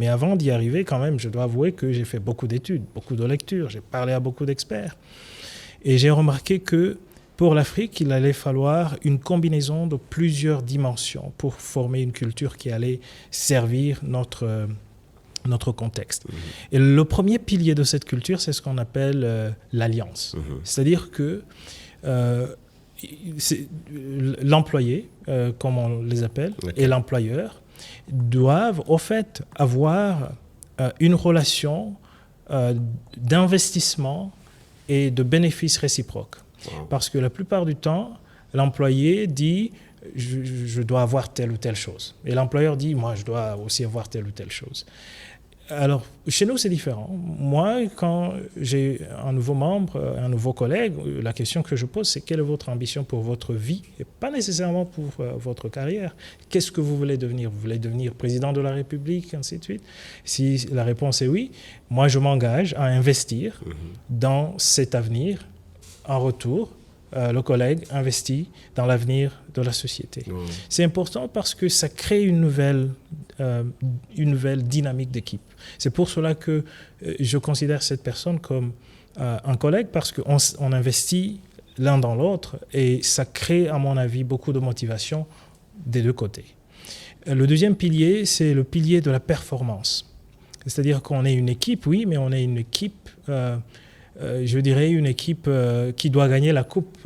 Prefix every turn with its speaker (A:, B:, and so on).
A: Mais avant d'y arriver, quand même, je dois avouer que j'ai fait beaucoup d'études, beaucoup de lectures, j'ai parlé à beaucoup d'experts. Et j'ai remarqué que pour l'Afrique, il allait falloir une combinaison de plusieurs dimensions pour former une culture qui allait servir notre contexte. Et le premier pilier de cette culture, c'est ce qu'on appelle l'alliance. C'est-à-dire que l'employé, comme on les appelle, et l'employeur doivent au fait avoir une relation d'investissement et de bénéfices réciproques. Parce que la plupart du temps, l'employé dit je dois avoir telle ou telle chose. Et l'employeur dit moi je dois aussi avoir telle ou telle chose. Alors, chez nous, c'est différent. Moi, quand j'ai un nouveau membre, un nouveau collègue, la question que je pose, c'est quelle est votre ambition pour votre vie et pas nécessairement pour votre carrière. Qu'est-ce que vous voulez devenir? Vous voulez devenir président de la République, ainsi de suite? Si la réponse est oui, moi, je m'engage à investir dans cet avenir. En retour, le collègue investit dans l'avenir de la société. C'est important parce que ça crée une nouvelle dynamique d'équipe. C'est pour cela que je considère cette personne comme un collègue parce qu'on investit l'un dans l'autre et ça crée, à mon avis, beaucoup de motivation des deux côtés. Le deuxième pilier, c'est le pilier de la performance. C'est-à-dire qu'on est une équipe, oui, mais on est une équipe... je dirais une équipe qui doit gagner la coupe